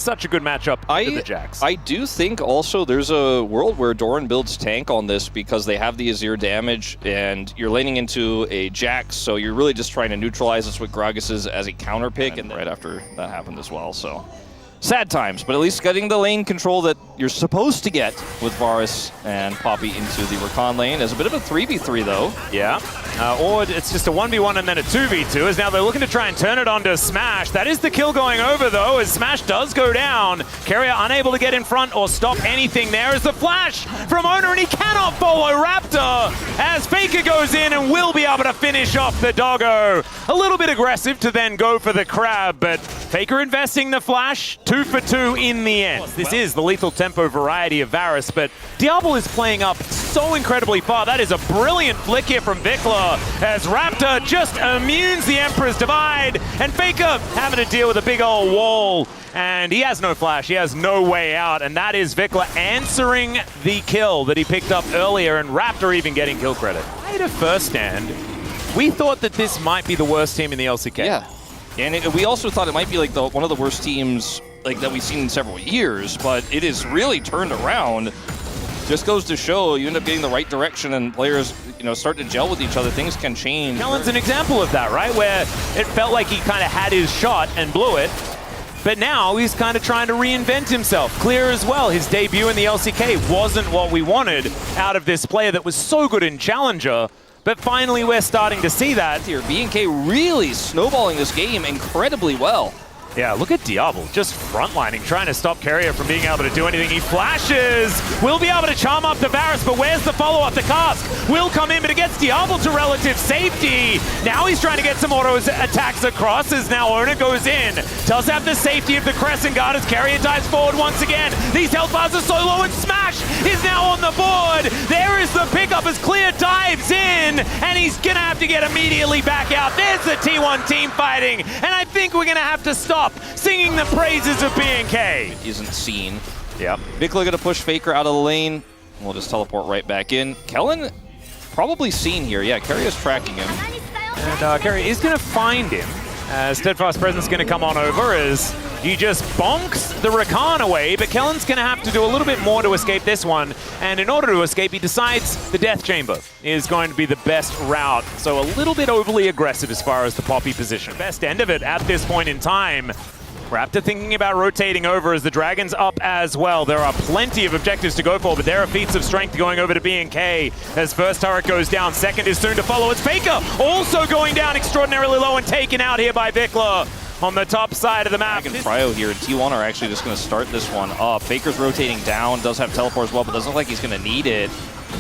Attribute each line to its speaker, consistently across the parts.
Speaker 1: such a good matchup with the Jax.
Speaker 2: I do think also there's a world where Doran builds tank on this because they have the Azir damage and you're laning into a Jax, so you're really just trying to neutralize this with Gragas as a counter pick, and right after that happened as well, so. Sad times, but at least getting the lane control that you're supposed to get with Varus and Poppy into the Rakan lane as a bit of a 3v3 though.
Speaker 1: Yeah, or it's just a 1v1 and then a 2v2, as now they're looking to try and turn it onto Smash. That is the kill going over though, as Smash does go down. Carrier unable to get in front or stop anything there as the flash from Owner, and he cannot follow Raptor as Faker goes in and will be able to finish off the doggo. A little bit aggressive to then go for the crab, but Faker investing the flash, 2 for 2 in the end. This is the lethal tempo variety of Varus, but Diablo is playing up so incredibly far. That is a brilliant flick here from Vikla as Raptor just immunes the Emperor's Divide, and Faker having to deal with a big old wall, and he has no flash, he has no way out, and that is Vikla answering the kill that he picked up earlier, and Raptor even getting kill credit. Right at first stand, we thought that this might be the worst team in the LCK.
Speaker 2: Yeah. And we also thought it might be like one of the worst teams like that we've seen in several years, but it is really turned around. Just goes to show you end up getting the right direction and players, you know, start to gel with each other. Things can change.
Speaker 1: Kellen's an example of that, right? Where it felt like he kind of had his shot and blew it, but now he's kind of trying to reinvent himself. Clear as well, his debut in the LCK wasn't what we wanted out of this player that was so good in Challenger. But finally, we're starting to see that.
Speaker 2: Here, BNK really snowballing this game incredibly well.
Speaker 1: Yeah, look at Diablo, just frontlining, trying to stop Carrier from being able to do anything. He flashes, will be able to charm up the Varus, but where's the follow-up? The cast will come in, but it gets Diablo to relative safety. Now he's trying to get some auto attacks across as now Owner goes in. Does have the safety of the Crescent Guard as Carrier dives forward once again. These health bars are so low, and Smash is now on the board. There is the pickup as Clear dives in, and he's gonna have to get immediately back out. There's the T1 team fighting, and I think we're gonna have to stop singing the praises of BNK.
Speaker 2: It isn't seen.
Speaker 1: Yep.
Speaker 2: Vikla gonna push Faker out of the lane. We'll just teleport right back in. Kellen probably seen here. Yeah, Carrier's tracking him.
Speaker 1: And Carrier is gonna find him. Steadfast Presence gonna come on over as he just bonks the Rakan away, but Kellen's gonna have to do a little bit more to escape this one. And in order to escape, he decides the Death Chamber is going to be the best route. So a little bit overly aggressive as far as the Poppy position. Best end of it at this point in time. Raptor thinking about rotating over as the Dragon's up as well. There are plenty of objectives to go for, but there are feats of strength going over to BNK as first turret goes down. Second is soon to follow. It's Faker also going down extraordinarily low and taken out here by Vikla on the top side of the map.
Speaker 2: Dragon Cryo here, and T1 are actually just going to start this one up. Faker's rotating down, does have teleport as well, but doesn't look like he's going to need it.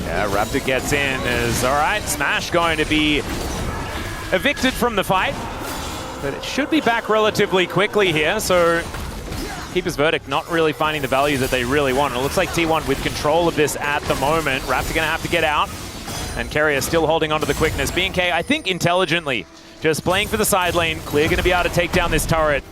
Speaker 1: Yeah, Raptor gets in as, all right, Smash going to be evicted from the fight. But it should be back relatively quickly here, so Keeper's Verdict not really finding the value that they really want. It looks like T1 with control of this at the moment. Raptor gonna have to get out, and Carrier still holding onto the quickness. BNK, I think intelligently, just playing for the side lane. Clear gonna be able to take down this turret.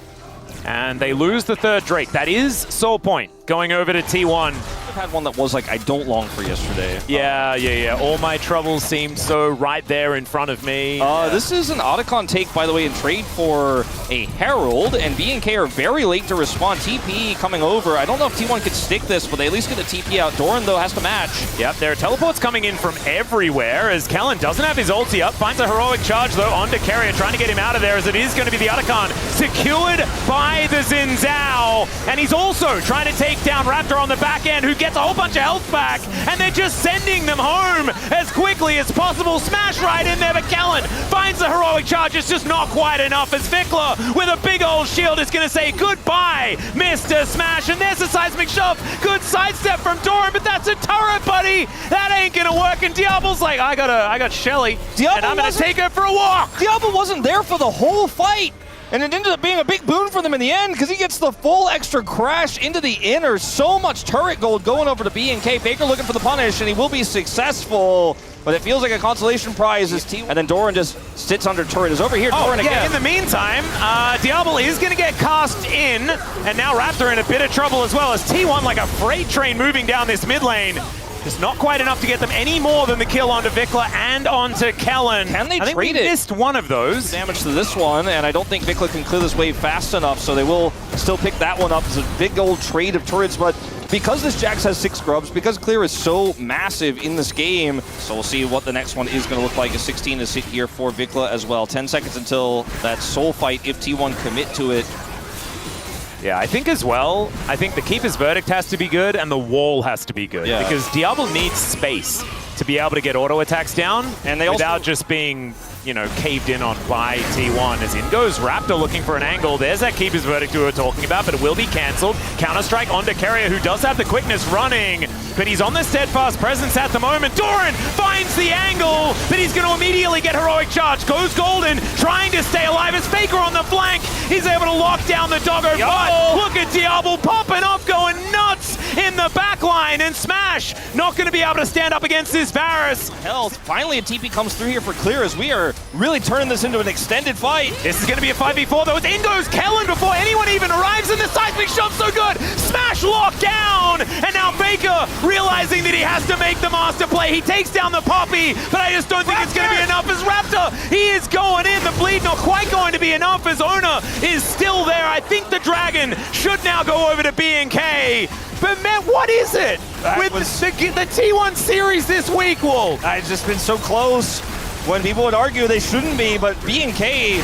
Speaker 1: And they lose the third Drake. That is Soul Point going over to T1.
Speaker 2: I've had one that was like, I don't long for yesterday.
Speaker 1: Yeah. All my troubles seemed so right there in front of me.
Speaker 2: This is an Otacon take, by the way, in trade for a Herald, and BNK are very late to respond. TP coming over. I don't know if T1 could stick this, but they at least get a TP out. Doran, though, has to match.
Speaker 1: Yep, there are teleports coming in from everywhere as Kellen doesn't have his ulti up. Finds a heroic charge, though, onto Carrier, trying to get him out of there as it is going to be the Otacon. Secured by the Xin Zhao, and he's also trying to take down Raptor on the back end, who gets a whole bunch of health back, and they're just sending them home as quickly as possible. Smash right in there, but Kellen finds the heroic charge. It's just not quite enough as Vikla with a big old shield is going to say goodbye, Mr. Smash, and there's a seismic shove. Good sidestep from Doran, but that's a turret, buddy. That ain't going to work, and Diablo's like, I got Shelly, and I'm going to take her for a walk.
Speaker 2: Diablo wasn't there for the whole fight. And it ended up being a big boon for them in the end because he gets the full extra crash into the inner. So much turret gold going over to BNK. Faker looking for the punish, and he will be successful. But it feels like a consolation prize as T1. And then Doran just sits under turret. Is over here, Doran again.
Speaker 1: In the meantime, Diablo is going to get cast in. And now Raptor in a bit of trouble as well as T1 like a freight train moving down this mid lane. Just not quite enough to get them any more than the kill onto Vikla and onto Kellen.
Speaker 2: Can they
Speaker 1: I think
Speaker 2: trade
Speaker 1: we
Speaker 2: it?
Speaker 1: missed one of those.
Speaker 2: Damage to this one, and I don't think Vikla can clear this wave fast enough, so they will still pick that one up. It's a big old trade of turrets, but because this Jax has 6 scrubs, because Clear is so massive in this game, so we'll see what the next one is going to look like. A 16 to sit here for Vikla as well. 10 seconds until that soul fight if T1 commit to it.
Speaker 1: Yeah, I think as well, I think the Keeper's Verdict has to be good and the wall has to be good.
Speaker 2: Yeah.
Speaker 1: Because Diablo needs space to be able to get auto attacks down
Speaker 2: and they
Speaker 1: without
Speaker 2: also
Speaker 1: just being, you know, caved in on by T1. As in goes Raptor looking for an angle. There's that Keeper's Verdict we were talking about, but it will be cancelled. Counter-strike onto Carrier, who does have the quickness running, but he's on the steadfast presence at the moment. Doran finds the angle, but he's going to immediately get heroic charge. Goes Golden, trying to stay alive as Faker on the flank. He's able to lock down the doggo, but look at Diablo popping off, going nuts in the backline, and Smash not going to be able to stand up against this Varus.
Speaker 2: Health. Finally a TP comes through here for Clear as we are really turning this into an extended fight.
Speaker 1: This is going to be a 5v4 though. It's in goes Kellen before anyone even arrives, and the seismic shove's so good. Smash locked down, and now Faker realizing that he has to make the master play. He takes down the Poppy, but I just don't think it's going to be enough as Raptor. He is going in. The bleed not quite going to be enough as Ona is still there. I think the Dragon should now go over to BNK. But man, what is it with the T1 series this week, Wolf?
Speaker 2: It's just been so close when people would argue they shouldn't be, but BNK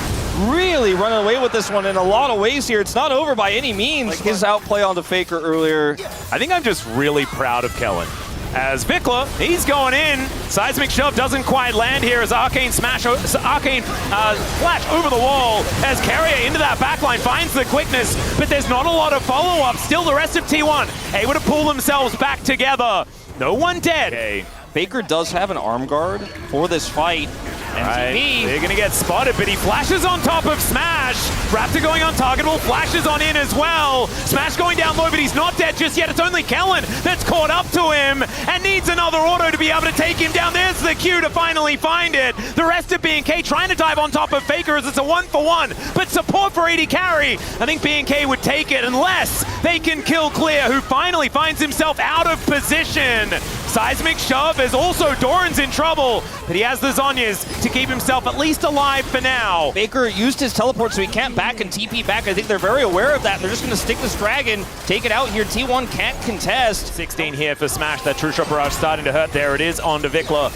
Speaker 2: really running away with this one in a lot of ways here. It's not over by any means. Like his outplay on the Faker earlier.
Speaker 1: I think I'm just really proud of Kellen. As Vikla, he's going in. Seismic shove doesn't quite land here as Arcane Flash over the wall as Carrier into that backline finds the quickness, but there's not a lot of follow-up. Still the rest of T1 able to pull themselves back together. No one dead. Okay.
Speaker 2: Faker does have an arm guard for this fight.
Speaker 1: Right. They're going to get spotted, but he flashes on top of Smash. Raptor going untargetable, flashes on in as well. Smash going down low, but he's not dead just yet. It's only Kellen that's caught up to him and needs another auto to be able to take him down. There's the cue to finally find it. The rest of BNK trying to dive on top of Faker as it's a 1-for-1, but support for AD Carry. I think BNK would take it unless they can kill Clear, who finally finds himself out of position. Seismic shove as also Doran's in trouble, but he has the Zhonya's to keep himself at least alive for now.
Speaker 2: Faker used his teleport so he can't back and TP back. I think they're very aware of that. They're just going to stick this Dragon, take it out here. T1 can't contest.
Speaker 1: 16 here for Smash. That True Shot Barrage starting to hurt. There it is onto Vikla.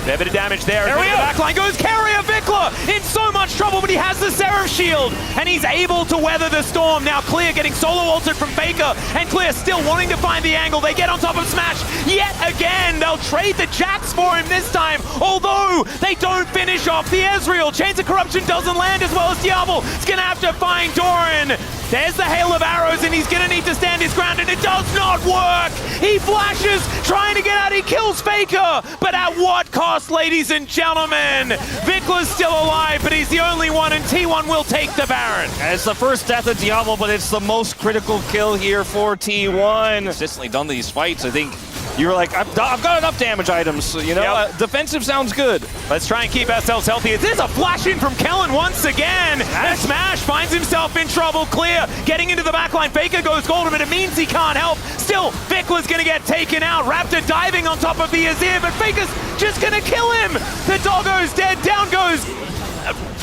Speaker 1: A bit of damage there. The backline goes Carrier. Vikla in so much trouble, but he has the Seraph Shield, and he's able to weather the storm. Now Clear getting solo altered from Faker, and Clear still wanting to find the angle. They get on top of Smash yet again. They'll trade the Jax for him this time, although they don't finish off the Ezreal. Chains of Corruption doesn't land as well as Diablo. He's going to have to find Doran. There's the hail of arrows, and he's going to need to stand his ground, and it does not work. He flashes, trying to get out. He kills Faker, but at what cost, ladies and gentlemen? Vikla's still alive, but he's the only one, and T1 will take the Baron.
Speaker 2: And it's the first death of Diablo, but it's the most critical kill here for T1. Consistently done these fights. I think you were like, I've got enough damage items, you know?
Speaker 1: Yep.
Speaker 2: Defensive sounds good.
Speaker 1: Let's try and keep ourselves healthy. There's a flash in from Kellen once again. And Smash finds himself in trouble. Clear getting into the backline. Faker goes golden, but it means he can't help. Still, Vikla's going to get taken out. Raptor diving on top of the Azir, but Faker's just going to kill him. The doggo's dead. Down goes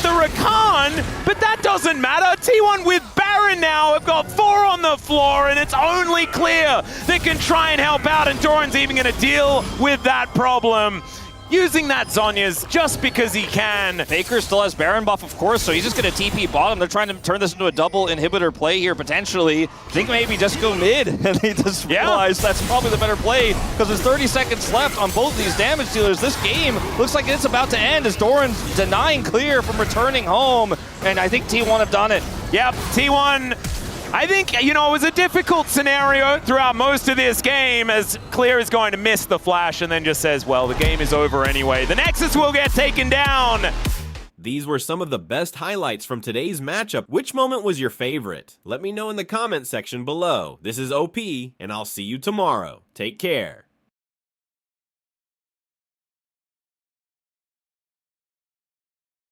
Speaker 1: the Rakan, but that doesn't matter. T1 with Baron now have got 4 on the floor, and it's only Clear that can try and help out, and Doran's even going to deal with that problem. Using that Zhonya's just because he can.
Speaker 2: Faker still has Baron buff, of course, so he's just going to TP bottom. They're trying to turn this into a double inhibitor play here, potentially. I think maybe just go mid, and they just realize that's probably the better play, because there's 30 seconds left on both these damage dealers. This game looks like it's about to end as Doran's denying Clear from returning home, and I think T1 have done it.
Speaker 1: Yep, T1. I think, you know, it was a difficult scenario throughout most of this game as Clear is going to miss the flash and then just says, well, the game is over anyway. The Nexus will get taken down.
Speaker 3: These were some of the best highlights from today's matchup. Which moment was your favorite? Let me know in the comment section below. This is OP, and I'll see you tomorrow. Take care.